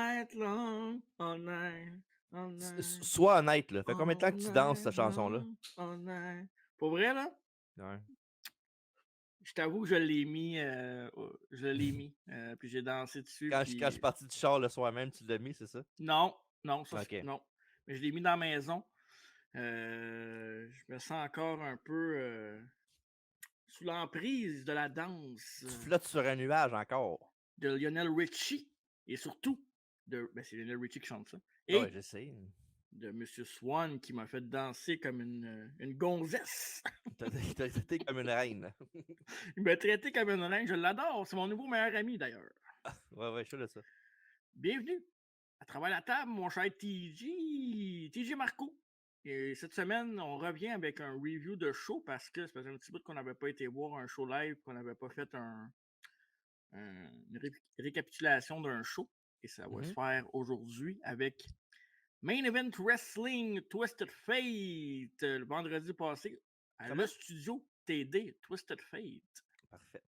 night long, all night, all night, Sois honnête, là. Fait combien de temps all que tu danses night cette chanson-là? long, all night. Pour vrai, là, Ouais. je t'avoue que je l'ai mis, puis j'ai dansé dessus, Quand je suis puis parti du char le soir même, tu l'as mis, c'est ça? non, non, ça, OK. non. Mais je l'ai mis dans la maison. Je me sens encore un peu sous l'emprise de la danse Tu flottes sur un nuage encore. de Lionel Richie et surtout c'est Lionel Richie qui chante ça. Ah ouais, Et je sais. de Monsieur Swan qui m'a fait danser comme une gonzesse. T'as été comme une reine. Il m'a traité comme une reine, je l'adore. C'est mon nouveau meilleur ami d'ailleurs. Ouais, je suis là, ça. Bienvenue à travers la table, mon cher TJ Marco. Et cette semaine, on revient avec un review de show parce que ça faisait un petit bout qu'on n'avait pas été voir un show live, qu'on n'avait pas fait une récapitulation d'un show. Et ça va se faire aujourd'hui avec Main Event Wrestling Twisted Fate le vendredi passé à Comment? le studio TD Twisted Fate. Parfait.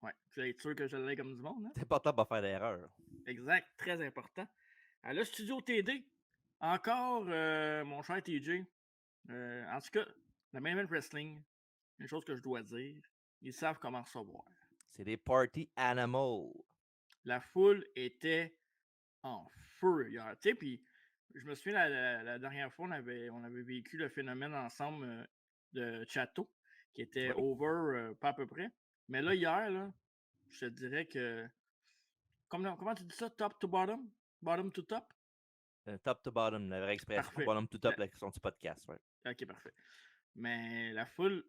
Ouais, tu vas être sûr que je l'ai comme du monde, hein? C'est important de pas faire d'erreur. Exact, très important. À le studio TD, encore mon cher TJ. En tout cas, le Main Event Wrestling, une chose que je dois dire, ils savent comment recevoir. C'est des party animals. La foule était en feu hier. Tu sais, puis je me souviens la dernière fois, on avait vécu le phénomène ensemble de Chateau, qui était Oui. over, pas à peu près. Mais là, hier, là, je te dirais que. Comment tu dis ça? Top to bottom? Bottom to top? Top to bottom, la vraie expression. Parfait. Bottom to top, l'expression du podcast. Ouais. Ok, parfait. Mais la foule,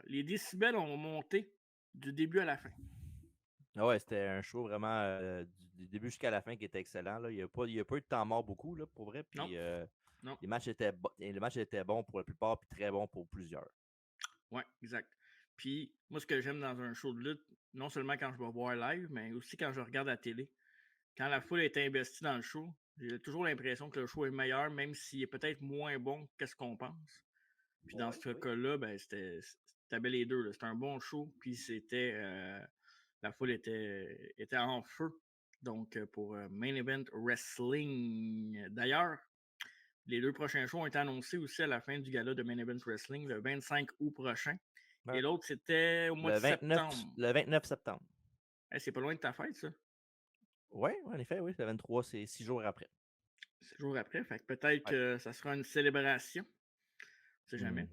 les décibels ont monté du début à la fin. Ah ouais, c'était un show vraiment du début jusqu'à la fin qui était excellent. Là. Il n'y a pas eu de temps mort beaucoup, là, pour vrai. Non, Puis non. les matchs étaient bons pour la plupart, puis très bons pour plusieurs. Ouais, exact. Puis, moi, ce que j'aime dans un show de lutte, non seulement quand je vais voir live, mais aussi quand je regarde la télé, quand la foule est investie dans le show, j'ai toujours l'impression que le show est meilleur, même s'il est peut-être moins bon que ce qu'on pense. Puis dans ce cas-là, ben, c'était bel les deux. C'était un bon show, puis c'était. La foule était en feu. Donc, pour Main Event Wrestling. D'ailleurs, les deux prochains shows ont été annoncés aussi à la fin du gala de Main Event Wrestling, le 25 août prochain. Ouais. Et l'autre, c'était au mois de septembre. Le 29 septembre. Hey, c'est pas loin de ta fête, ça. Oui, en effet, oui. Le 23, c'est 6 jours après. 6 jours après. Fait que peut-être Ouais. que ça sera une célébration. On sait jamais.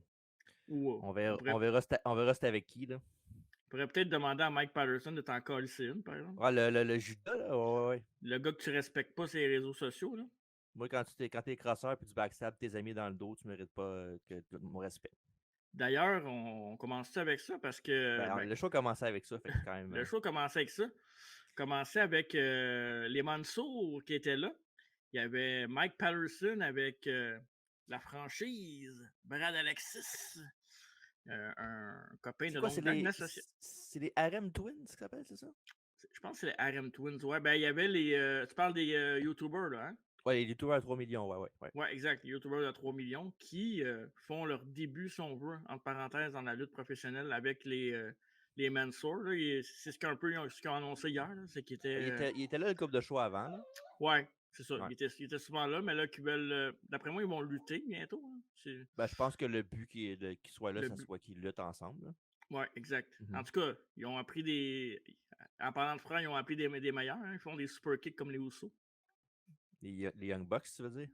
Ou On verra c'était avec qui, là. on pourrait peut-être demander à Mike Patterson de t'en colisser une, par exemple. Ouais, le Judas, là, ouais. Le gars que tu respectes pas sur les réseaux sociaux, là. Moi, quand t'es crosseur puis tu backstab tes amis dans le dos, tu mérites pas mon respect. D'ailleurs, on commence avec ça parce que Le show a commencé avec ça, fait que quand même. le show commençait avec ça. Commençait avec les Mansour qui étaient là. Il y avait Mike Patterson avec la franchise, Brad Alexis, un copain C'est de quoi, longue date, une associée. c'est les RM Twins, ça s'appelle, c'est ça? Je pense que c'est les RM Twins. Ouais, ben il y avait les. Tu parles des YouTubers, là, hein? Ouais, les youtubeurs à 3 millions, ouais. Ouais, exact. Les YouTubers de 3 millions qui font leur début, si on veut, entre parenthèses, dans la lutte professionnelle avec les Mansour. C'est ce qu'ils ont annoncé hier. C'est qu'ils étaient. Il était là le couple de choix avant, là. Ouais, c'est ça. Ouais. Ils étaient souvent là, mais là, qu'ils veulent. D'après moi, ils vont lutter bientôt. Hein. Ben, je pense que le but qu'ils soient là, Le ça but. soit qu'ils luttent ensemble, là. Ouais, exact. Mhm. En tout cas, ils ont appris des. En parlant de francs, ils ont appris des meilleurs. Hein. Ils font des super kicks comme les Usos. Les Young Bucks, tu veux dire?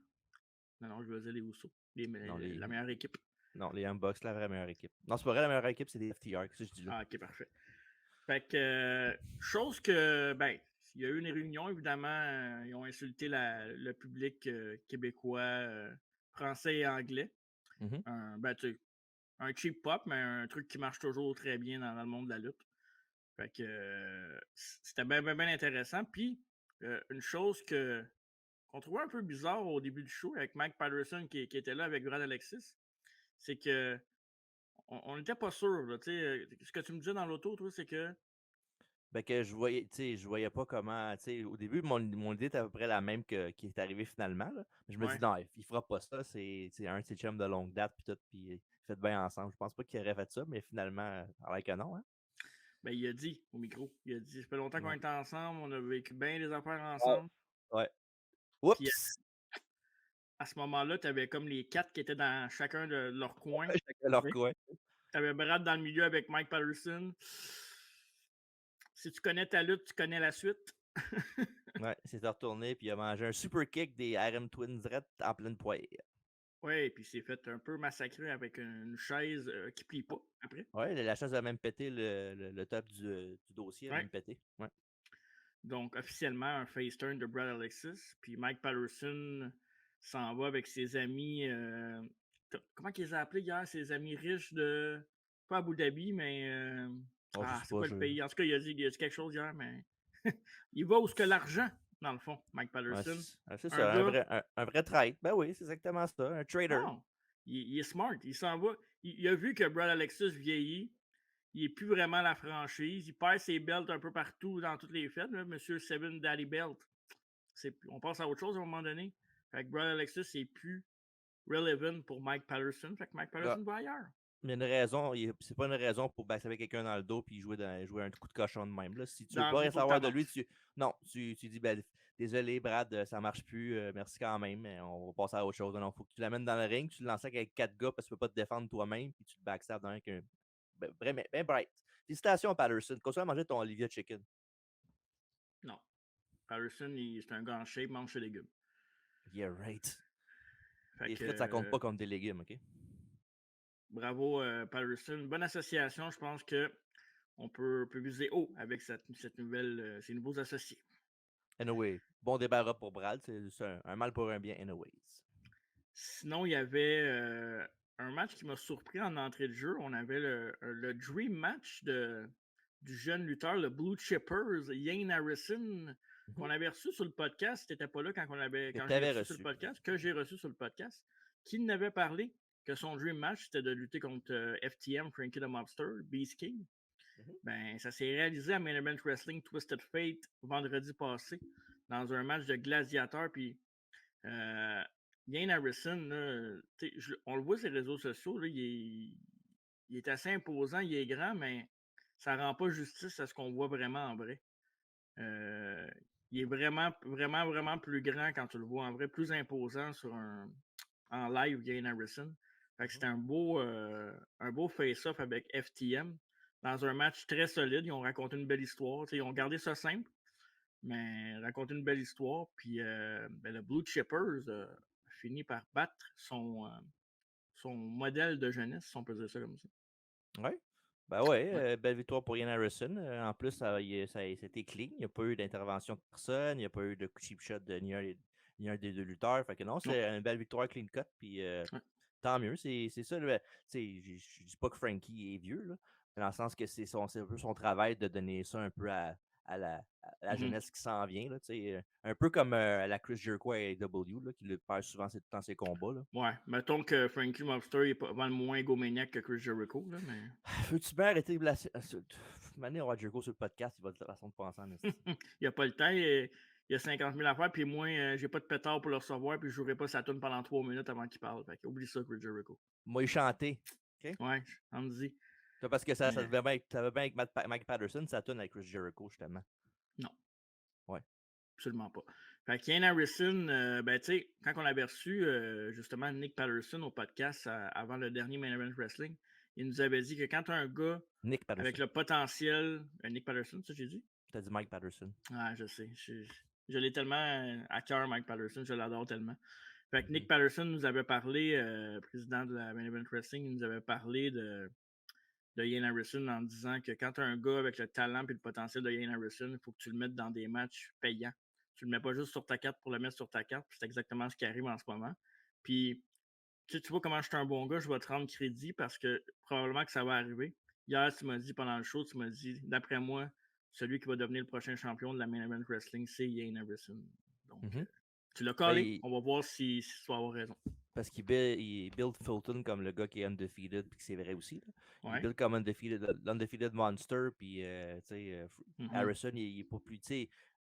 Non, je veux dire les Usos. Non, La meilleure équipe. Non, les Young Bucks, la vraie meilleure équipe. Non, c'est pas vrai, la meilleure équipe, c'est des FTR, qu'est-ce que je dis là? Ah, ok, parfait. Fait que, chose que, ben, il y a eu une réunion, évidemment, ils ont insulté le public québécois, français et anglais. Mhm. Un cheap pop, mais un truc qui marche toujours très bien dans le monde de la lutte. Fait que c'était bien intéressant. Puis, une chose qu'on trouvait un peu bizarre au début du show avec Mike Patterson qui était là avec Brad Alexis, c'est que on n'était pas sûr. Là, ce que tu me disais dans l'auto, toi, c'est que. Ben que je voyais pas comment, au début, mon idée était à peu près la même qui est arrivée finalement, là. Mais je me dis, Ouais. non, il fera pas ça, c'est un de ses chums de longue date, puis tout, puis ils fait bien ensemble. Je pense pas qu'il aurait fait ça, mais finalement, ça a l'air que non, hein. Ben, il a dit au micro. Il a dit, ça fait longtemps qu'on Ouais. est ensemble, on a vécu bien des affaires Ouais. ensemble. Ouais. Puis Oups! à ce moment-là, tu avais comme les 4 qui étaient dans chacun de leur coin. Chacun leur Tu coin. avais Brad dans le milieu avec Mike Patterson. Si tu connais ta lutte, tu connais la suite. Ouais, il s'est retourné puis il a mangé un super kick des RM Twins Red en pleine poire. Ouais, puis il s'est fait un peu massacrer avec une chaise qui plie pas après. Ouais, la chaise a même pété le top du dossier, a Ouais. même pété. Ouais. Donc, officiellement, un face turn de Brad Alexis. Puis Mike Patterson s'en va avec ses amis. Comment qu'ils les a appelés hier? Ses amis riches de. Pas Abu Dhabi, mais. Oh, je sais C'est pas, quoi le pays? En tout cas, il a dit quelque chose hier, mais. Il va où ce que l'argent, dans le fond, Mike Ouais, Patterson. c'est Un ça, gars. un vrai trade. Ben oui, c'est exactement ça, un trader. Non! Il est smart. Il s'en va. Il a vu que Brad Alexis vieillit. Il n'est plus vraiment la franchise. Il perd ses belts un peu partout dans toutes les fêtes. Là. Monsieur Seven Daddy Belt. On passe à autre chose à un moment donné. Fait que Brad Alexis c'est plus relevant pour Mike Patterson. Fait que Mike Ah, Patterson va ailleurs. mais une raison, c'est pas une raison pour backstabber quelqu'un dans le dos puis jouer un coup de cochon de même. Là. Si tu veux Dans la pas vie, il rien faut que savoir de lui, tu non, tu dis ben, désolé Brad, ça marche plus, merci quand même, mais on va passer à autre chose. Non, faut que tu l'amènes dans le ring, tu le lances avec 4 gars parce que tu peux pas te défendre toi-même, puis tu te backstabs dans avec un. Ben bright. Félicitations Patterson, continue à manger ton Olivia Chicken. Non. Patterson, c'est un gars en shape, mange ses légumes. Yeah, right. Fait Les que frites, ça compte pas comme des légumes, ok? bravo Patterson. Bonne association. Je pense que on peut viser haut avec cette nouvelle, ces nouveaux associés. Anyway, bon débarras pour Brad, c'est un mal pour un bien, anyways. Sinon, il y avait un match qui m'a surpris en entrée de jeu. On avait le Dream Match du jeune lutteur, le Blue Chippers, Yane Harrison, qu'on avait reçu sur le podcast. Tu n'étais pas là Que quand tu je l'ai avais reçu sur le reçu. podcast, que j'ai reçu sur le podcast, qui n'avait parlé que son Dream Match, c'était de lutter contre FTM, Frankie the Mobster, Beast King. Ben, ça s'est réalisé à Main Event Wrestling Twisted Fate vendredi passé dans un match de gladiateur. Puis Yane Harrison, là, on le voit sur les réseaux sociaux, là, il est assez imposant, il est grand, mais ça ne rend pas justice à ce qu'on voit vraiment en vrai. Il est vraiment, vraiment, vraiment plus grand quand tu le vois en vrai, plus imposant en live, Yane Harrison. Fait que c'était un beau face-off avec FTM dans un match très solide. Ils ont raconté une belle histoire. Ils ont gardé ça simple, mais raconté une belle histoire. Puis le Blue Chippers a fini par battre son modèle de jeunesse, si on peut dire ça comme ça. Ouais. Ben ouais, Ouais. belle victoire pour Ian Harrison. En plus, c'était clean. Il n'y a pas eu d'intervention de personne. Il n'y a pas eu de cheap shot de ni un des deux lutteurs. Fait que non, Non. c'est une belle victoire clean cut. Puis Ouais. tant mieux. C'est ça. Je dis pas que Frankie est vieux, là, mais dans le sens que c'est un peu son travail de donner ça un peu à la Mhm. jeunesse qui s'en vient. Là, un peu comme la Chris Jericho à AEW, là, qui le perd souvent dans ses combats. Là. Ouais. Mettons que Frankie Mobster est pas mal moins egomaniaque que Chris Jericho, là, mais. Veux-tu bien arrêter de blaser? Maintenant, on va Jericho sur le podcast, il va de toute façon de penser en esti. Il n'y a pas le temps. Il y a 50 000 affaires, puis moi, j'ai pas de pétard pour le recevoir, puis je jouerai pas sa tune pendant 3 minutes avant qu'il parle. Fait que oublie ça, Chris Jericho. Moi, il chantait. OK? Ouais, on me dit. C'est parce que ça Mais devait bien avec Mike Patterson, ça tourne avec Chris Jericho, justement. non, Ouais. absolument pas. Fait qu'Ian Harrison, ben, tu sais, quand on avait reçu justement Nick Patterson au podcast avant le dernier Main Event Wrestling, il nous avait dit que quand tu as un gars Nick avec Patterson. le potentiel. Nick Patterson, ça j'ai dit? T'as dit Mike Patterson. Ah, je sais. Je l'ai tellement à cœur, Mike Patterson, je l'adore tellement. Fait que Nick Mhm. Patterson nous avait parlé, président de la Main Event Wrestling, il nous avait parlé de Ian Harrison en disant que quand tu as un gars avec le talent et le potentiel de Ian Harrison, il faut que tu le mettes dans des matchs payants. Tu le mets pas juste sur ta carte pour le mettre sur ta carte. C'est exactement ce qui arrive en ce moment. Puis, tu vois comment je suis un bon gars, je vais te rendre crédit parce que probablement que ça va arriver. Hier, tu m'as dit pendant le show, tu m'as dit, d'après moi, celui qui va devenir le prochain champion de la Main Event Wrestling, c'est Ian Harrison. Donc, Mhm. tu l'as Ben, collé. On va voir si tu vas avoir raison. parce qu'il build Fulton comme le gars qui est undefeated, puis que c'est vrai aussi. Là. Il Ouais. build comme l'undefeated monster, puis Mhm. Harrison, il est pas plus.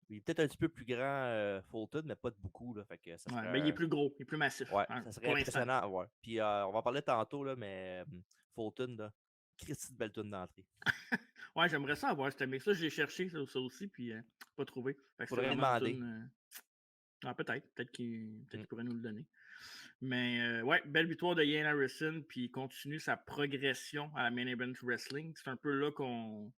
Il est peut-être un petit peu plus grand, Fulton, mais pas de beaucoup. Là, fait que ça Ouais, mais il est serait. plus gros, il est plus massif, Ouais, hein, ça serait pour l'instant. impressionnant à voir. Puis on va en parler tantôt, là, mais Fulton, là, Christy de belle tune d'entrée. Ouais, j'aimerais ça avoir ce mix. Ça, je l'ai cherché, ça aussi, puis pas trouvé. Fait que c'est Faudrait vraiment une demander. tune. Ah, peut-être. Peut-être qu'il Mm. pourrait nous le donner. Mais ouais, belle victoire de Ian Harrison, puis il continue sa progression à la Main Event Wrestling. C'est un peu là qu'on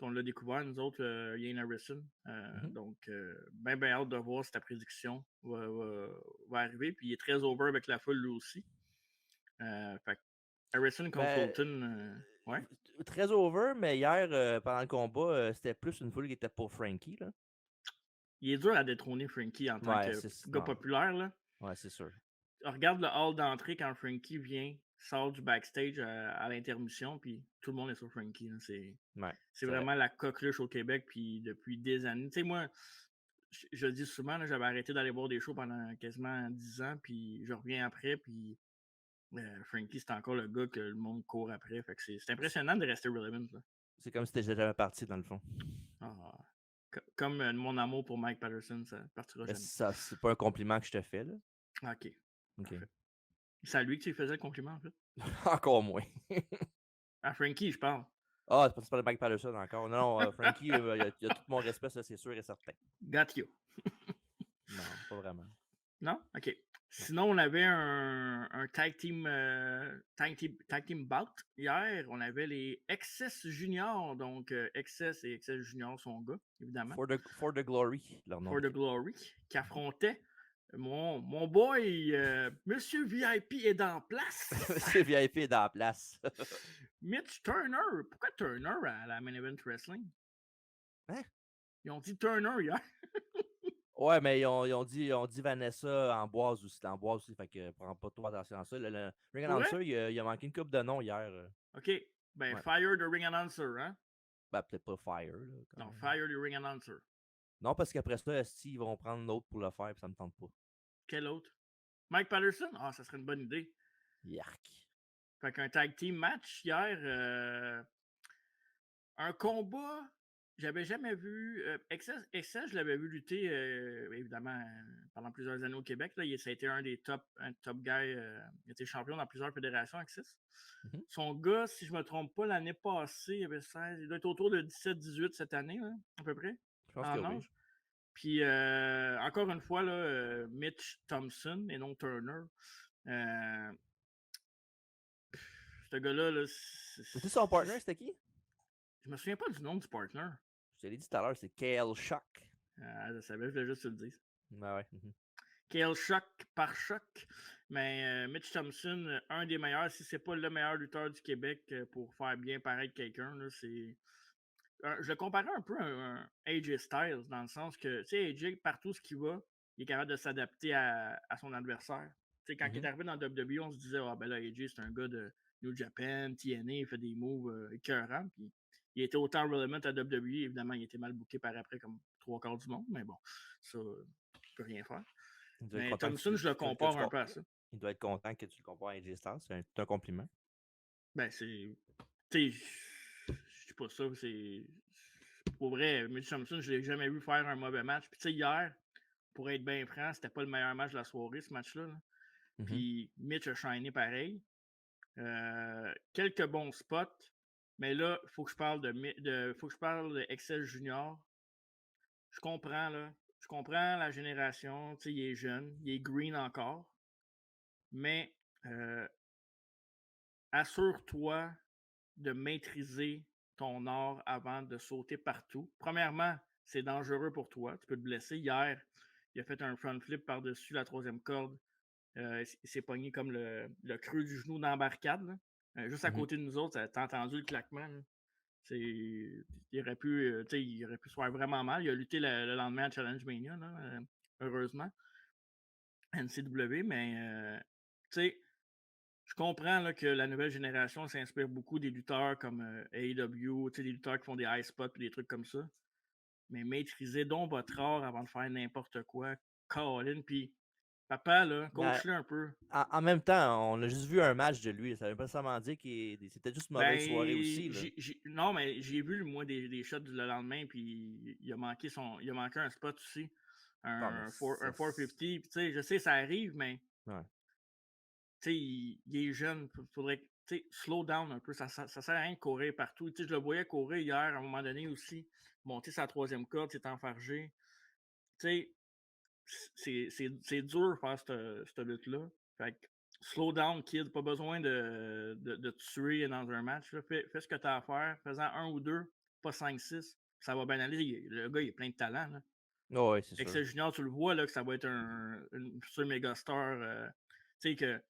l'a découvert, nous autres, Ian Harrison. Mhm. Donc, ben hâte de voir si ta prédiction va arriver. Puis il est très over avec la foule, lui aussi. Fait que Harrison contre Ben, Fulton, ouais. très over, mais hier, pendant le combat, c'était plus une foule qui était pour Frankie, là. Il est dur à détrôner Frankie en tant Ouais, que gars populaire, là. ouais, c'est sûr. Regarde le hall d'entrée quand Frankie sort du backstage à l'intermission, puis tout le monde est sur Frankie. Là. C'est Ouais, c'est vrai. vraiment la coqueluche au Québec, puis depuis des années. Tu sais, moi, je le dis souvent, là, j'avais arrêté d'aller voir des shows pendant quasiment 10 ans, puis je reviens après, puis Frankie, c'est encore le gars que le monde court après. Fait que c'est impressionnant de rester relevant. Là. C'est comme si t'étais jamais parti, dans le fond. Ah, comme mon amour pour Mike Patterson, ça partira Mais jamais. ça, c'est pas un compliment que je te fais, là. Ok, OK. parfait. C'est à lui que tu lui faisais le compliment, en fait. Encore moins. À Frankie, je parle. Ah, c'est pas le Mike Patterson encore. Non, Frankie, il a tout mon respect, ça, c'est sûr et certain. Got you. Non, pas vraiment. Non? OK. Non. Sinon, on avait un tag team bout hier. On avait les Excess Juniors. Donc, Excess et Excess Juniors sont gars, évidemment. For the Glory, leur nom. For the Glory, qui affrontait mon boy, Monsieur VIP est en place. Monsieur VIP est dans la place. Mitch Turner. Pourquoi Turner à la Main Event Wrestling? Hein? Ils ont dit Turner hier. Ouais, mais ils ont dit Vanessa Amboise aussi, fait que prends pas trop attention à ça. Le ring Pour vrai? announcer, il a manqué une coupe de noms hier. OK. Ben, Ouais. fire the ring announcer, hein? Ben, peut-être pas Fire. Là, quand Non, même. fire the ring announcer. Non, parce qu'après ça, ils vont prendre l'autre pour le faire, puis ça me tente pas. Quel autre? Mike Patterson? Ah, ça serait une bonne idée. Yark. Fait qu'un tag team match hier, un combat, j'avais jamais vu. Excess, je l'avais vu lutter, évidemment, pendant plusieurs années au Québec. Là, ça a été un top guy. Il était champion dans plusieurs fédérations, Excess. Mhm. Son gars, si je me trompe pas, l'année passée, il avait 16. Il doit être autour de 17-18 cette année, là, à peu près, Je pense que en oui. âge. Puis, encore une fois, là, Mitch Thompson et non Turner. Ce gars-là, là, C'était son partner, c'était qui? je me souviens pas du nom du partner. Je te l'ai dit tout à l'heure, c'est KL Shock. Je savais, je voulais juste te le dire. Ben ouais. Mhm. KL Shock par choc. Mais Mitch Thompson, un des meilleurs, si c'est pas le meilleur lutteur du Québec pour faire bien paraître quelqu'un, c'est. Je le comparais un peu à un AJ Styles, dans le sens que, tu sais, AJ, partout ce qu'il va, il est capable de s'adapter à son adversaire. Tu sais, quand il est arrivé dans WWE, on se disait, ah ben là, AJ, c'est un gars de New Japan, TNA, il fait des moves écœurants. Puis il était autant relevant à WWE, évidemment, il était mal booké par après, comme 3/4 du monde, mais bon, ça, je peux rien faire. Mais Thompson, je le compare un peu à ça. Il doit être content que tu le compares à AJ Styles, c'est un compliment. Ben, c'est. Tu sais, je dis pas ça, c'est. Pour vrai, Mitch Thompson, je l'ai jamais vu faire un mauvais match. Puis, tu sais, hier, pour être bien franc, c'était pas le meilleur match de la soirée, ce match-là. Là. Puis, Mitch a shiné pareil. Quelques bons spots. Mais là, il faut que je parle faut que je parle de Excel Junior. Je comprends, là. Je comprends la génération. Tu sais, il est jeune. Il est green encore. Mais assure-toi de maîtriser ton art avant de sauter partout. Premièrement, c'est dangereux pour toi. Tu peux te blesser. Hier, il a fait un front flip par-dessus la troisième corde. Il s'est pogné comme le creux du genou d'embarcade. Juste à côté de nous autres, t'as entendu le claquement. Il aurait pu se faire vraiment mal. Il a lutté le lendemain à Challenge Mania, heureusement. NCW, mais tu sais, je comprends là, que la nouvelle génération s'inspire beaucoup des lutteurs comme AEW, des lutteurs qui font des high spots et des trucs comme ça. Mais maîtrisez donc votre art avant de faire n'importe quoi. Colin, puis papa, là, coach-le un peu. En même temps, on a juste vu un match de lui. Ça veut pas nécessairement dire que c'était juste une mauvaise soirée aussi. Là. Non, mais j'ai vu, moi, des shots le lendemain, puis il a manqué un spot aussi. Un 450. Puis, tu sais, je sais, ça arrive, mais ouais. il est jeune. Faudrait slow down un peu. Ça sert à rien de courir partout. Je le voyais courir hier, à un moment donné aussi. Monter sa troisième corde, s'est enfargé. c'est dur de faire cette lutte-là. Fait que slow down, kid. Pas besoin de te tuer dans un match. Là. Fais ce que tu as à faire. Fais-en un ou deux, pas 5-6. Ça va bien aller. Le gars, il a plein de talent. Là. Oh, ouais, c'est sûr. Excel Junior, tu le vois là, que ça va être une future méga star. Tu sais que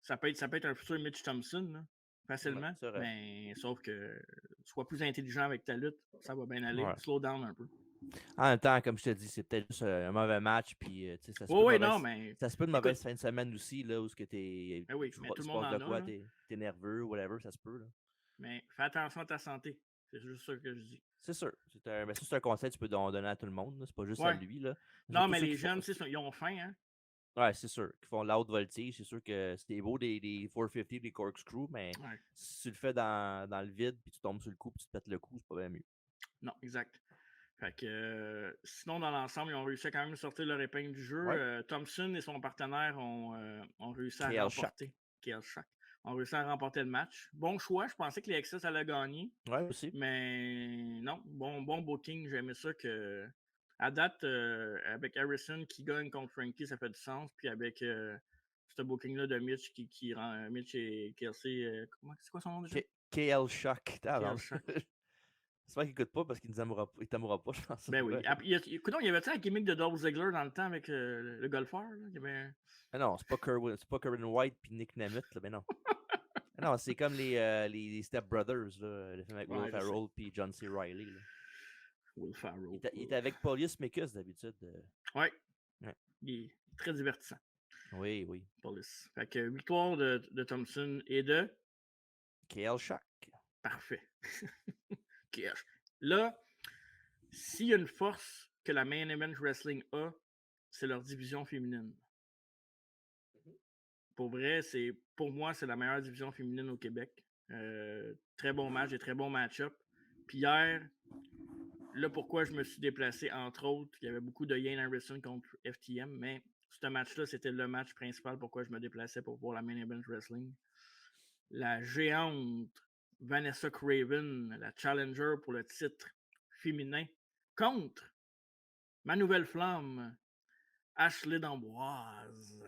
ça peut être un futur Mitch Thompson, là, facilement. C'est vrai. Mais sauf que sois plus intelligent avec ta lutte, ça va bien aller. Ouais. Slow down un peu. En même temps, comme je te dis, c'est peut-être juste un mauvais match, puis ça se Oh, peut oui, de non, mauvaise, mais ça se peut de écoute, mauvaise fin de semaine aussi, là, où ce que ben oui, mais tout tu le monde passes de en a, quoi, là. t'es nerveux, whatever, ça se peut, là. Mais fais attention à ta santé. C'est juste ça que je dis. C'est sûr. Mais ça, c'est un conseil que tu peux donner à tout le monde, là. C'est pas juste à Ouais. lui, là. Non, Surtout mais ceux les qui font. jeunes, tu sais, ils ont faim, hein. Ouais, c'est sûr. Qui font de la haute voltige, c'est sûr que c'est beau des 450, des corkscrews, mais Ouais. si tu le fais dans le vide, puis tu tombes sur le coup, puis tu te pètes le cou, c'est pas bien mieux. Non, exact. Fait que sinon, dans l'ensemble, ils ont réussi à quand même sortir leur épingle du jeu. Ouais. Thompson et son partenaire ont réussi à KL Shock. remporter. KL Shock. Ont réussi à remporter le match. Bon choix, je pensais que les Excess allaient gagner. Ouais, aussi. Mais non, bon booking. J'aimais ça que. À date, avec Harrison qui gagne contre Frankie, ça fait du sens. Puis avec ce booking-là de Mitch qui rend Mitch et Kelsey. C'est quoi son nom déjà? KL Shock. KL Shock. J'espère qu'il écoute pas parce qu'il ne t'aimera pas, je pense. Ben oui. Écoute, il y avait-tu un gimmick de Dolph Ziggler dans le temps avec le golfeur? Là? Il y avait... Ah non, c'est pas Kerwin White puis Nick Nemeth, là, ben non. Ah non, c'est comme les Step Brothers, là, le film avec Will Ferrell puis John C. Reilly. Là. Will Ferrell. Il est avec Paulius Micus d'habitude. Ouais. Ouais. Il est très divertissant. Oui, oui. Paulus. Fait que victoire de Thompson et de KL Shock. Parfait. Là, s'il y a une force que la Main Event Wrestling a, c'est leur division féminine. Pour vrai, pour moi, c'est la meilleure division féminine au Québec. Très bon match et très bon match-up. Puis hier, là, pourquoi je me suis déplacé, entre autres, il y avait beaucoup de Ian Harrison contre FTM, mais ce match-là, c'était le match principal pourquoi je me déplaçais pour voir la Main Event Wrestling. La géante Vanessa Craven, la challenger pour le titre féminin, contre ma nouvelle flamme, Ashley d'Amboise.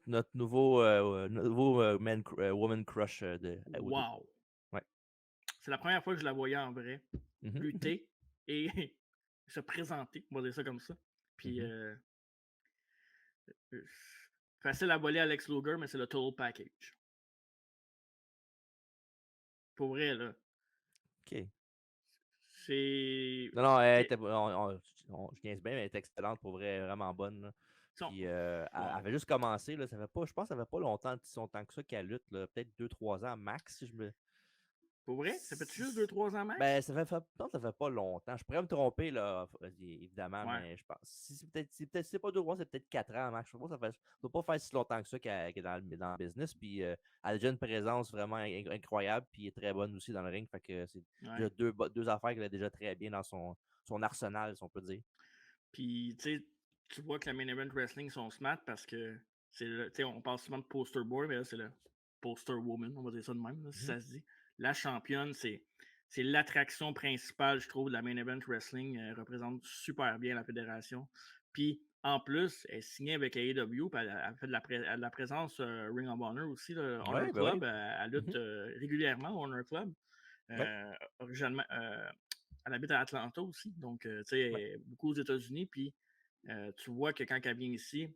Notre nouveau woman crush de Wow! Ouais. C'est la première fois que je la voyais en vrai, lutter et se présenter, on va dire ça comme ça. Puis, facile à voler Alex Luger, mais c'est le total package. Pour vrai, là. OK. C'est. Non, elle était, je gagne bien, mais elle est excellente, pour vrai, vraiment bonne. Là. Puis, elle avait juste commencé, là, je pense que ça fait pas longtemps, si longtemps que ça qu'elle lutte, peut-être 2-3 ans max, si je me. Pour vrai? Ça fait juste 2-3 ans max? Ben, ça fait pas longtemps. Je pourrais me tromper, là, évidemment, mais je pense. Si c'est pas 2 mois, c'est peut-être 4 ans max. Je pense que ça doit pas faire si longtemps que ça qu'elle est dans le business. Puis, elle a déjà une présence vraiment incroyable, puis elle est très bonne aussi dans le ring. Fait que c'est déjà deux affaires qu'elle a déjà très bien dans son arsenal, si on peut dire. Puis, tu vois que la Main Event Wrestling sont smart parce que on parle souvent de poster boy, mais là, c'est le poster woman, on va dire ça de même, là, si ça se dit. La championne, c'est l'attraction principale, je trouve, de la Main Event Wrestling. Elle représente super bien la fédération. Puis, en plus, elle est signée avec AEW, puis elle fait de la présence Ring of Honor aussi, là, Honor Club. Elle lutte régulièrement au Honor Club. Originalement, elle habite à Atlanta aussi, donc tu sais, beaucoup aux États-Unis. Puis tu vois que quand elle vient ici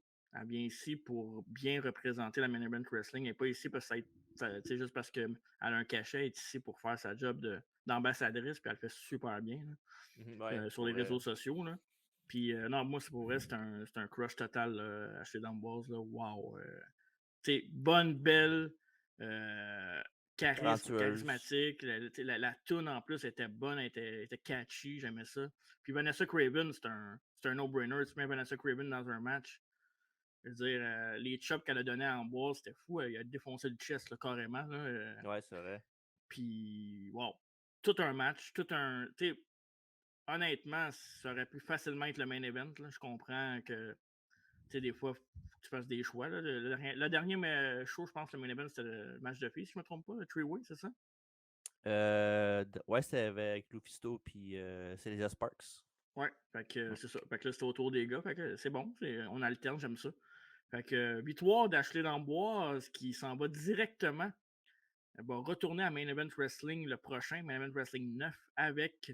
pour bien représenter la Main Event Wrestling. Elle n'est pas ici parce que juste parce qu'elle a un cachet, elle est ici pour faire sa job d'ambassadrice, puis elle le fait super bien là, sur les réseaux sociaux. Là. Puis non, moi, c'est pour vrai, c'est un crush total acheté d'Amboise. Wow! Bonne, belle. Charismatique. La toune en plus était bonne, elle était catchy, j'aimais ça. Puis Vanessa Craven, c'est un no-brainer. Tu mets Vanessa Craven dans un match. Je veux dire, les chops qu'elle a donnés en bois, c'était fou. Elle a défoncé le chest là, carrément. Là, ouais, c'est vrai. Puis, wow. Tout un match, honnêtement, ça aurait pu facilement être le main event. Là. Je comprends que des fois, tu fasses des choix. Là. Le dernier show, je pense, le main event, c'était le match de filles, si je ne me trompe pas, le three-way, c'est ça? Ouais, c'était avec Lufisto puis Célia Sparks. Ouais, fait que Mm. c'est ça. Fait que là, c'était au tour des gars. Fait que c'est bon, on alterne, j'aime ça. Fait que victoire d'Ashley Lamboise qui s'en va directement. Elle va retourner à Main Event Wrestling le prochain, Main Event Wrestling 9, avec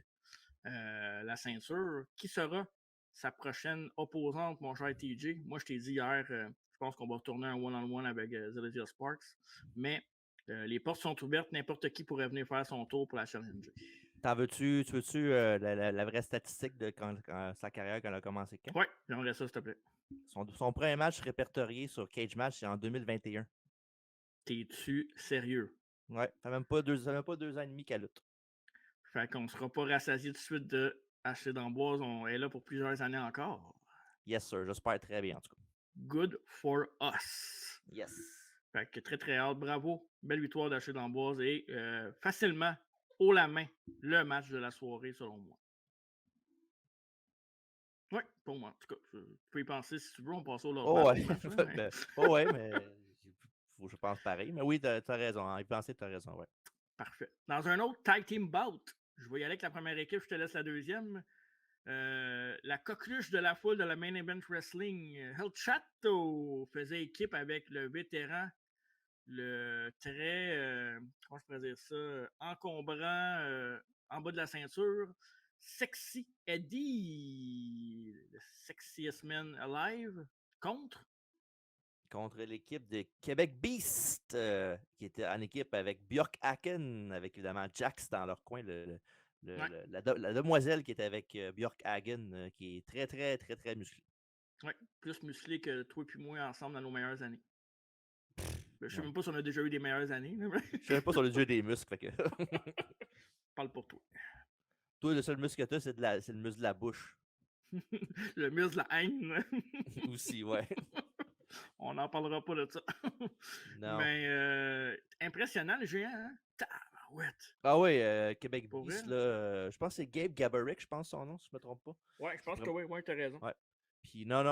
la ceinture. Qui sera sa prochaine opposante, mon cher TJ? Moi, je t'ai dit hier, je pense qu'on va retourner un one-on-one avec Zelazia Sparks. Mais les portes sont ouvertes, n'importe qui pourrait venir faire son tour pour la challenger. Tu veux-tu la vraie statistique de sa carrière quand elle a commencé quand? Ouais, j'aimerais ça, s'il te plaît. Son premier match répertorié sur Cage Match, c'est en 2021. T'es-tu sérieux? Ouais, ça fait même pas 2 ans et demi qu'elle lutte. Fait qu'on sera pas rassasié tout de suite de Ashley d'Amboise. On est là pour plusieurs années encore. Yes, sir. J'espère très bien, en tout cas. Good for us. Yes. Fait que très, très hâte. Bravo. Belle victoire d'Ashley d'Amboise et facilement, haut la main, le match de la soirée, selon moi. Oui, pour moi. En tout cas, tu peux y penser si tu veux. On passe au l'autre Oh match. ouais, ben, oh ouais, mais je pense pareil. Mais oui, t'as raison. En y penser, t'as raison, ouais. Parfait. Dans un autre tag team bout, je vais y aller avec la première équipe, je te laisse la deuxième. La coqueluche de la foule de la Main Event Wrestling, El Chato, faisait équipe avec le vétéran, le très, comment je pourrais dire ça, encombrant en bas de la ceinture, Sexy Eddie, le sexiest man alive, contre L'équipe de Québec Beast, qui était en équipe avec Björk Haken, avec évidemment Jax dans leur coin, ouais, la demoiselle qui était avec Björk Hagen, qui est très, très, très, très musclée. ouais, plus musclé que toi et moi ensemble dans nos meilleures années. Je ne sais Ouais. même pas si on a déjà eu des meilleures années. Je sais même pas sur le jeu des muscles. Fait que... Parle pour toi. Toi, le seul muscle que tu as, c'est le muscle de la bouche. Le muscle de la haine. Aussi, ouais. On n'en parlera pas de ça. Non. Mais impressionnant, le géant, hein? Tabarouette. Ah ouais, Québec Pour Beast, vrai? là, je pense que c'est Gabe Gabarick, je pense son nom, si je me trompe pas. Ouais, je pense que oui, ouais, t'as raison. Ouais. Puis non,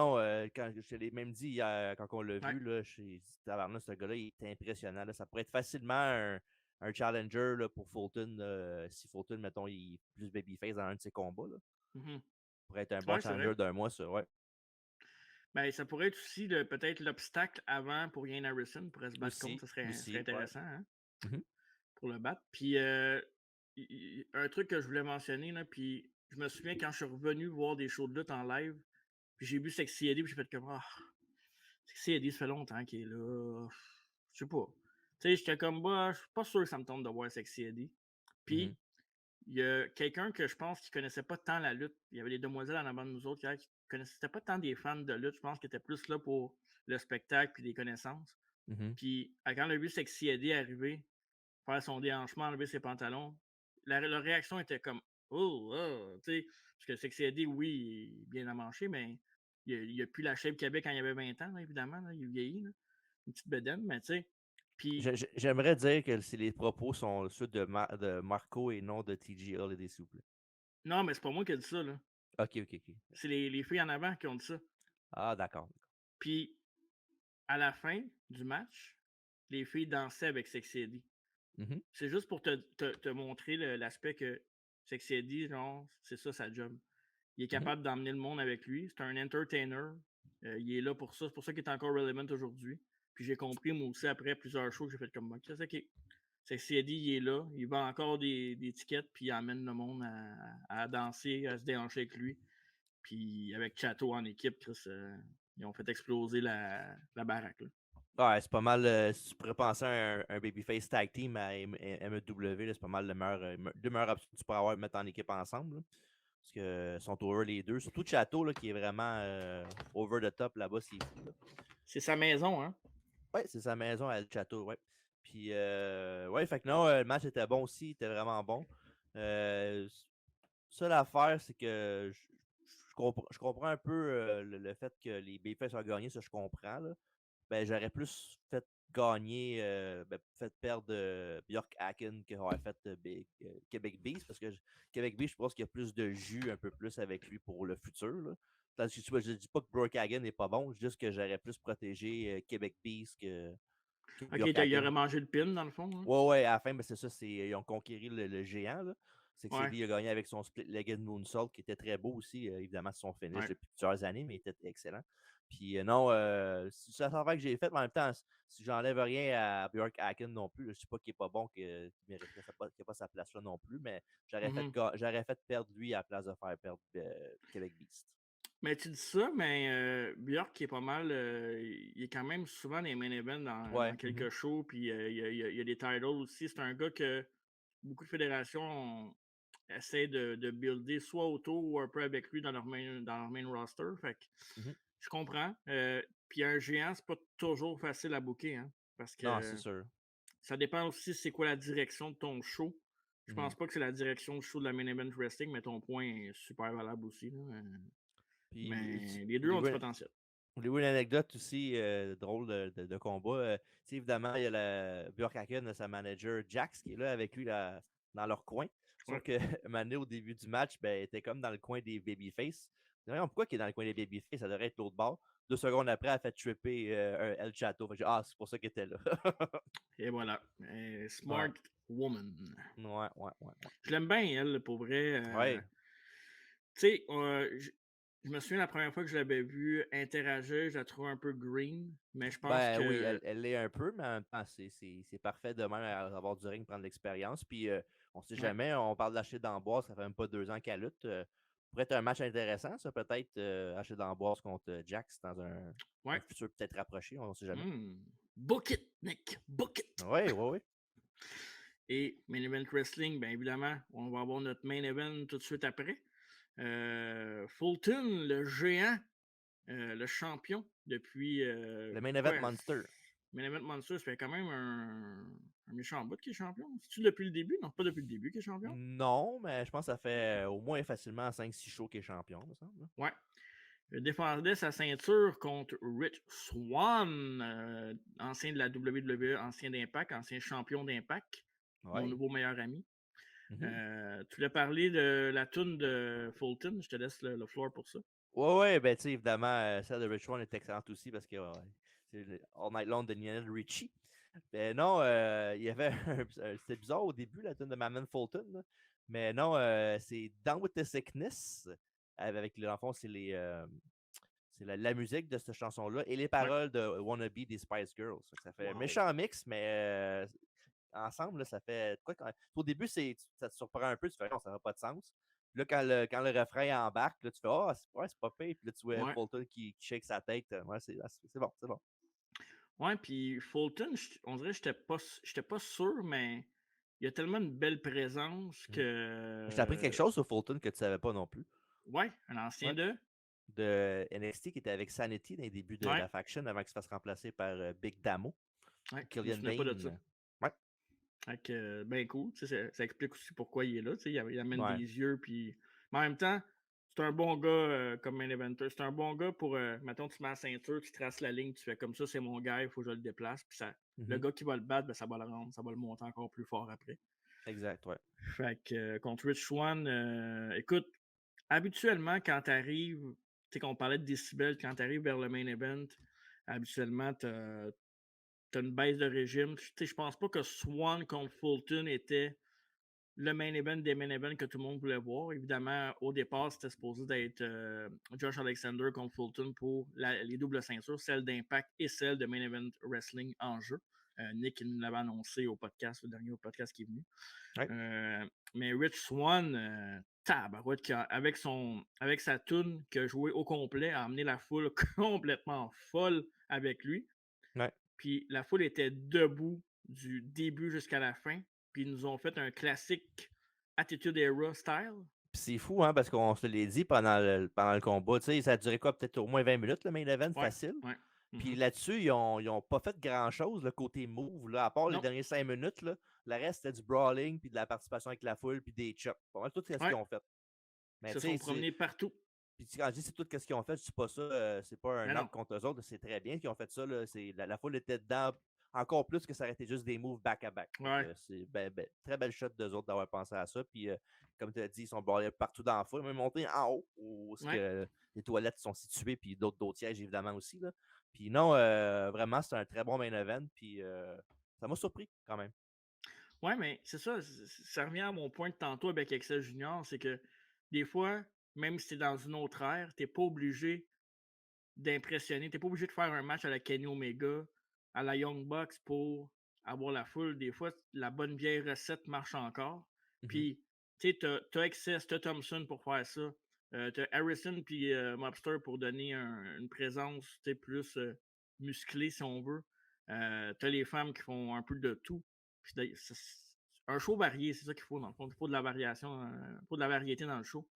quand je te l'ai même dit hier, quand on l'a Ouais. vu, là, j'ai dit, tabarnak, ce gars-là, il est impressionnant. Là. Ça pourrait être facilement un challenger là, pour Fulton. Si Fulton, mettons, il est plus babyface dans un de ses combats. Là. Mhm. Ça pourrait être un bon Ouais, c'est vrai. challenger d'un mois, ça, ouais. Ben, ça pourrait être aussi peut-être l'obstacle avant pour Ian Harrison, pourrait se battre contre, ça serait Aussi, ouais. intéressant hein, Mhm. pour le battre. Puis un truc que je voulais mentionner, là, puis je me souviens quand je suis revenu voir des shows de lutte en live, puis j'ai vu Sexy Eddie, puis j'ai fait comme Sexy Eddie, ça fait longtemps qu'il est là. Je sais pas. Tu sais, j'étais comme bah, je suis pas sûr que ça me tente de voir Sexy Eddie. Mhm. Puis il y a quelqu'un que je pense qui connaissait pas tant la lutte. Il y avait des demoiselles en avant de nous autres qui connaissaient pas tant des fans de lutte. Je pense qu'ils étaient plus là pour le spectacle puis des connaissances. Mhm. Puis quand on a vu Sexy Eddie arriver, faire son déhanchement, enlever ses pantalons, leur réaction était comme oh, oh tu sais, parce que Sexy Eddie, oui, il est bien amanché, mais il a plus la shape qu'il avait quand il avait 20 ans, là, évidemment. Là, il vieillit, là. Une petite bedaine, mais tu sais. Puis J'aimerais dire que les propos sont ceux de Marco et non de TG Holiday, s'il vous plaît. non, mais c'est pas moi qui ai dit ça, là. Ok. C'est les filles en avant qui ont dit ça. Ah, d'accord. Puis à la fin du match, les filles dansaient avec Sexy Eddie. Mhm. C'est juste pour te montrer l'aspect que Sexy Eddie, genre, c'est ça sa job. Il est Mhm. capable d'emmener le monde avec lui. C'est un entertainer. Il est là pour ça. C'est pour ça qu'il est encore relevant aujourd'hui. Puis j'ai compris, moi aussi, après plusieurs shows, j'ai fait comme moi. OK. Sexy Eddie, il est là. Il vend encore des tickets, puis il emmène le monde à danser, à se déhancher avec lui. Puis avec Chateau en équipe, Chris, ils ont fait exploser la baraque. Là. Ouais, c'est pas mal. Si tu pourrais penser à un Babyface Tag Team à MEW, c'est pas mal deux meilleures options que tu pourrais avoir à mettre en équipe ensemble. Là. Parce qu'ils sont over les deux. Surtout Chateau, là, qui est vraiment over the top là-bas, c'est fou. Là. C'est sa maison, hein? Ouais, c'est sa maison à Chateau, ouais. Puis, ouais, fait que non, le match était bon aussi, il était vraiment bon. Seule affaire, c'est que je comprends un peu le fait que les Babyface ont gagné, ça je comprends. Là. Ben, j'aurais plus fait gagner, fait perdre Björk Haken qu'aurait fait Québec Beast, parce que Québec Beast, je pense qu'il y a plus de jus un peu plus avec lui pour le futur. Là. Tandis que je ne dis pas que Björk Hagen n'est pas bon, juste que j'aurais plus protégé Québec Beast que OK, Björk il aurait Hagen. mangé le pin, dans le fond. Hein? Ouais, à la fin, ben, c'est ça, ils ont conquéri le géant. Là. C'est que Ouais. CD a gagné avec son split-legged moonsault qui était très beau aussi. Évidemment, c'est son finish Ouais. depuis plusieurs années, mais il était excellent. Puis non, c'est ça que j'ai fait, mais en même temps, si j'enlève rien à Bjork Haken non plus, je ne sais pas qu'il n'est pas bon, qu'il mériterait qu'il n'a pas sa place là non plus, mais Mhm. j'aurais fait perdre lui à la place de faire perdre Québec Beast. Mais tu dis ça, mais Björk qui est pas mal, il est quand même souvent dans les main events dans Ouais. quelques shows, puis il y a des titles aussi. C'est un gars que beaucoup de fédérations essaient de builder soit autour ou un peu avec lui dans leur main roster. Fait que Mhm. je comprends. Puis un géant, c'est pas toujours facile à booker, hein, parce Non, c'est que sûr. ça dépend aussi c'est quoi la direction de ton show. Je Mhm. pense pas que c'est la direction du show de la main event wrestling, mais ton point est super valable aussi, là. Puis, Mais les deux ont du voulez-vous potentiel. voulez-vous une anecdote aussi drôle de combat? Tu sais, évidemment, il y a Björk sa manager Jax qui est là avec lui là, dans leur coin. Sauf Ouais. que Mané, au début du match, ben, était comme dans le coin des babyface. Pourquoi il est dans le coin des babyface? Ça devrait être l'autre bord. 2 secondes après, elle a fait tripper un El Chato. Fait que c'est pour ça qu'il était là. Et voilà. Ouais. Smart woman. Ouais, ouais, ouais, ouais. Je l'aime bien, elle, pour vrai. Ouais. Tu sais, je me souviens la première fois que je l'avais vue interagir, je la trouvais un peu green, mais je pense Ben oui, que. elle l'est un peu, mais en même temps, c'est parfait de même avoir du ring, prendre de l'expérience. Puis on sait Ouais. jamais, on parle d'Achille d'Amboise, ça fait même pas 2 ans qu'elle lutte. Pourrait être un match intéressant, ça, peut-être, Achille d'Amboise contre Jax dans un Ouais. futur peut-être rapproché, on ne sait jamais. Book it, Nick. Book it. Oui, oui, oui. Et Main Event Wrestling, bien évidemment, on va avoir notre main event tout de suite après. Fulton, le géant, le champion depuis. Le main event Quoi? monster. Main Event Monster, ça fait quand même un méchant bout qui est champion. C'est-tu depuis le début? Non, pas depuis le début qui est champion. Non, mais je pense que ça fait au moins facilement 5-6 shows qu'il est champion, me semble. Ouais. Il défendait sa ceinture contre Rich Swann, ancien de la WWE, ancien d'Impact, ancien champion d'Impact, mon Oui. nouveau meilleur ami. Mhm. Tu l'as parlé de la toune de Fulton, je te laisse le floor pour ça. Ouais, ben tu sais, évidemment, celle de Rich One est excellente aussi parce que c'est All Night Long de Lionel Richie. Ben non, il y avait c'était bizarre au début, la tune de Mammon Fulton, là. Mais non, c'est Down with the Sickness. Avec le fond, c'est la musique de cette chanson-là et les Ouais. paroles de Wannabe des Spice Girls. Ça fait un Wow. méchant mix, mais ensemble, là, ça fait. Au début, ça te surprend un peu, tu fais non, ça n'a pas de sens. Puis là, quand le refrain embarque, là, tu fais c'est pas pire. Puis là, tu vois Ouais. Fulton qui shake sa tête. Ouais, c'est bon, c'est bon. Ouais, puis Fulton, on dirait que j'étais pas sûr, mais il a tellement une belle présence Mm. Je t'ai appris quelque que. chose sur Fulton que tu savais pas non plus. Ouais, un ancien Ouais. de. De NXT qui était avec Sanity dans les débuts de Ouais. la faction avant qu'il se fasse remplacer par Big Damo. Ouais, je me Killian souvenais pas de ça. Dane. Ouais. Fait que, ben cool, tu sais, ça explique aussi pourquoi il est là, tu sais, il amène des Ouais. yeux, puis. Mais en même temps, c'est un bon gars comme main eventer. C'est un bon gars pour, mettons, tu mets la ceinture, tu traces la ligne, tu fais comme ça, c'est mon gars, il faut que je le déplace, puis ça, le Mhm. gars qui va le battre, ben, ça va le rendre, ça va le monter encore plus fort après. Exact, ouais. Fait que contre Rich Swann, écoute, habituellement, quand tu arrives, tu sais, qu'on parlait de décibels, quand tu arrives vers le main event, habituellement, t'as une baisse de régime. Tu sais, je pense pas que Swan contre Fulton était le main event des main events que tout le monde voulait voir. Évidemment, au départ, c'était supposé d'être Josh Alexander contre Fulton pour les doubles ceintures, celle d'Impact et celle de Main Event Wrestling en jeu. Nick nous l'avait annoncé au podcast, le dernier podcast qui est venu. Ouais. Mais Rich Swann, tabarouette, avec sa toune qui a joué au complet, a amené la foule complètement folle avec lui. Ouais. Puis la foule était debout du début jusqu'à la fin. Puis ils nous ont fait un classique Attitude Era style. Puis c'est fou, hein, parce qu'on se l'est dit pendant le combat. Tu sais, ça a duré quoi, peut-être au moins 20 minutes, le main event, Ouais, facile. ouais. Puis Mhm. là-dessus, ils ont pas fait grand-chose, le côté move, là, à part les Non, derniers 5 minutes. Là, le reste, c'était du brawling, puis de la participation avec la foule, puis des chops. Pas mal tout ce qu'ils ouais. ont fait. Ils Mais se tu sont sais, promenés partout. puis quand je dis c'est tout ce qu'ils ont fait, je dis pas ça, c'est pas un Mais non. knock contre eux autres, c'est très bien qu'ils ont fait ça. Là, la foule était dedans encore plus que ça aurait été juste des moves back-à-back. Ouais, C'est très belle shot d'eux autres d'avoir pensé à ça. Puis comme tu as dit, ils sont ballés partout dans la foule, même montés en haut où ouais. les toilettes sont situées, puis d'autres sièges évidemment aussi. Là. Puis non, vraiment, c'est un très bon main event. Puis ça m'a surpris quand même. Ouais, mais c'est ça, ça revient à mon point de tantôt avec Excel Junior, c'est que des fois, même si tu dans une autre ère, tu pas obligé d'impressionner. Tu pas obligé de faire un match à la Kenny Omega, à la Young Bucks pour avoir la foule. Des fois, la bonne vieille recette marche encore. Mmh. Puis, tu sais, t'as Excess, t'as Thompson pour faire ça. T'as Harrison puis Mobster pour donner une présence plus musclée, si on veut. T'as les femmes qui font un peu de tout. Un show varié, c'est ça qu'il faut dans le fond. Il faut de la variation, il faut de la variété dans le show.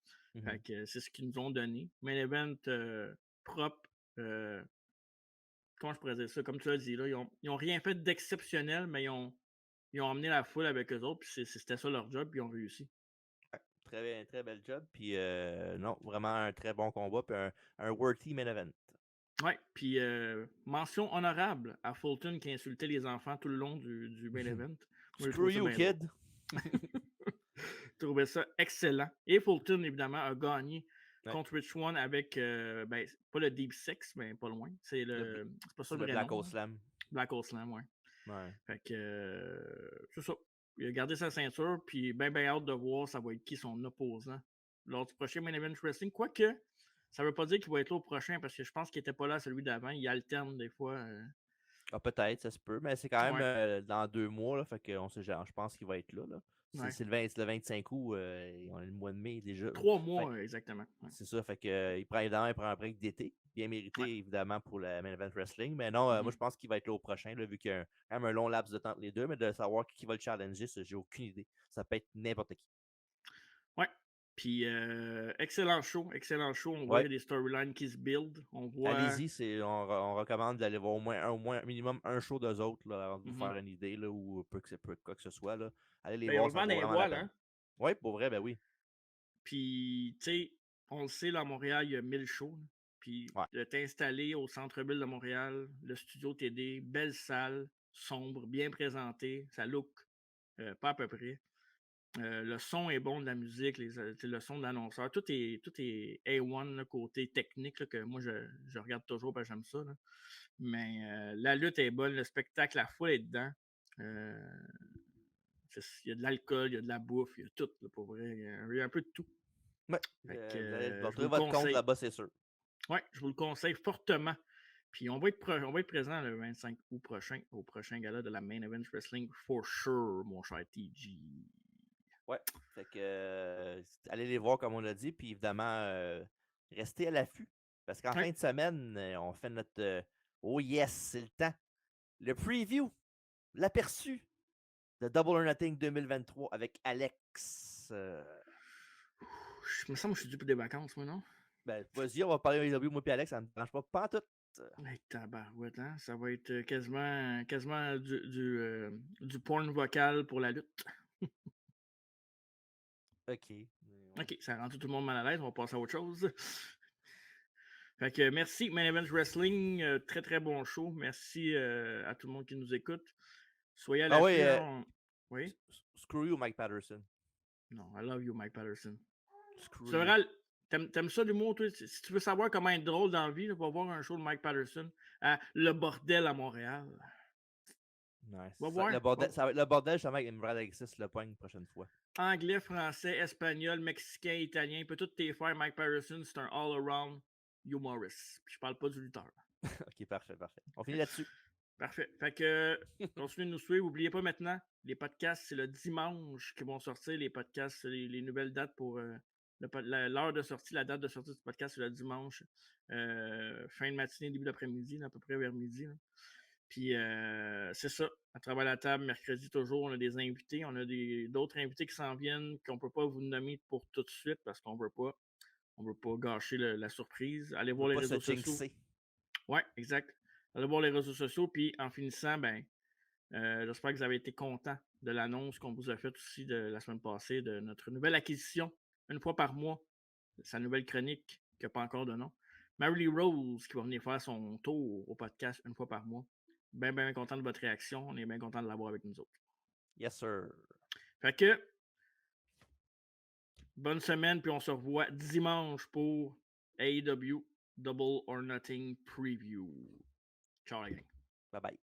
Fait Mmh. que c'est ce qu'ils nous ont donné. Main event propre. euh, Comment je pourrais dire ça? Comme tu l'as dit, là, ils ont rien fait d'exceptionnel, mais ils ont emmené la foule avec eux autres, puis c'était ça leur job, puis ils ont réussi. Ouais, très bel job, puis non, vraiment un très bon combat, puis un worthy main event. Ouais, puis mention honorable à Fulton qui insultait les enfants tout le long du main event. Moi, j'ai Screw trouvé ça you, bien drôle. kid! J'ai trouvé ça excellent. Et Fulton, évidemment, a gagné Ouais, contre Rich One avec, ben, pas le Deep Six, mais pas loin. C'est le bl c'est pas ça c'est le le vrai Black nom, Hole là. Slam. Black Hole Slam, ouais. Ouais. Fait que, c'est ça. Il a gardé sa ceinture, puis ben hâte de voir ça va être qui son opposant lors du prochain Main Event Wrestling. Quoique, ça veut pas dire qu'il va être là au prochain, parce que je pense qu'il était pas là à celui d'avant. Il alterne des fois. Ah, peut-être, ça se peut, mais c'est quand même Ouais, dans 2 mois, là, fait qu'on sait jamais. Je pense qu'il va être là, là. ouais. C'est le 25 août, on est le mois de mai déjà. 3 mois, Fait exactement. Ouais. c'est ça, fait que évidemment, il prend un break d'été, bien Ouais. mérité évidemment pour le Main Event Wrestling, mais non, moi Mhm. je pense qu'il va être là au prochain, là, vu qu'il y a quand même un long laps de temps entre les deux, mais de savoir qui va le challenger, ça, j'ai aucune idée. Ça peut être n'importe qui. Ouais. Puis, excellent show, excellent show. On voit Ouais, des storylines qui se build. On voit. allez-y, on recommande d'aller voir au moins minimum un show d'eux autres là, avant de vous Mhm. faire une idée, là, ou quoi que ce soit. Là. Allez les Ben, on voir, le ça vend dans vaut les vraiment la voiles, peine. hein. Oui, pour vrai, ben oui. Puis, tu sais, on le sait, là, à Montréal, il y a 1000 shows, là. Puis, Ouais. de t'installer au centre-ville de Montréal, le studio TD, belle salle, sombre, bien présenté, ça look pas à peu près. Le son est bon de la musique, le son de l'annonceur, tout est A1, là, côté technique, là, que moi, je regarde toujours parce que j'aime ça, là. Mais la lutte est bonne, le spectacle, la foule est dedans. Euh, il y a de l'alcool, il y a de la bouffe, il y a tout, là, pour vrai. Il y a un peu de tout. Ouais. Fait que Vous allez je vous trouver le votre compte conseille. là-bas, c'est sûr. Ouais, je vous le conseille fortement. Puis on va être présent le 25 août prochain, au prochain gala de la Main Event Wrestling, for sure, mon cher TG. Ouais. Fait que allez les voir comme on l'a dit, puis évidemment, restez à l'affût. Parce qu'en Ouais, fin de semaine, on fait notre oh yes, c'est le temps. Le preview, l'aperçu de Double or Nothing 2023 avec Alex. je me semble que je suis dû pour des vacances, moi, non? Ben, vas-y, on va parler AEW, moi et Alex, ça ne me dérange pas tout. Hey, tabarouette, hein? Ça va être quasiment du porn vocal pour la lutte. Ok. Ok, ça a rendu tout le monde mal à l'aise, on va passer à autre chose. Fait que merci, Main Event Wrestling, très très bon show. Merci à tout le monde qui nous écoute. Soyez à Ah oui, l'affût, hein? Oui? screw you, Mike Patterson. Non, I love you, Mike Patterson. Screw C'est you. vrai, t'aimes ça l'humour, toi? Si tu veux savoir comment être drôle dans la vie, va voir un show de Mike Patterson à Le Bordel à Montréal. Nice. Va voir. Ça va être le bordel, justement, avec Brad Alexis le poigne une prochaine fois. Anglais, français, espagnol, mexicain, italien, il peut tout t'es faire. Mike Patterson, c'est un all-around humorist. Puis je parle pas du lutteur. Ok, parfait. On finit là-dessus. Parfait. Fait que continuez de nous suivre. N'oubliez pas maintenant, les podcasts, c'est le dimanche qu'ils vont sortir. Les podcasts, les nouvelles dates pour l'heure de sortie, la date de sortie du podcast, c'est le dimanche. Fin de matinée, début d'après-midi, à peu près vers midi. Là. Puis c'est ça. À travers la table, mercredi toujours, on a des invités. On a d'autres invités qui s'en viennent qu'on ne peut pas vous nommer pour tout de suite parce qu'on veut pas. On veut pas gâcher la surprise. Allez On voir peut les pas se réseaux sociaux. jinxer. Ouais, exact. Allez voir les réseaux sociaux. Puis en finissant, ben, j'espère que vous avez été content de l'annonce qu'on vous a faite aussi de la semaine passée de notre nouvelle acquisition, une fois par mois, sa nouvelle chronique qui n'a pas encore de nom. Mary Rose qui va venir faire son tour au podcast une fois par mois. Bien content de votre réaction. On est bien content de l'avoir avec nous autres. Yes, sir. Fait que, bonne semaine, puis on se revoit dimanche pour AEW Double or Nothing Preview. Ciao la gang. Bye bye.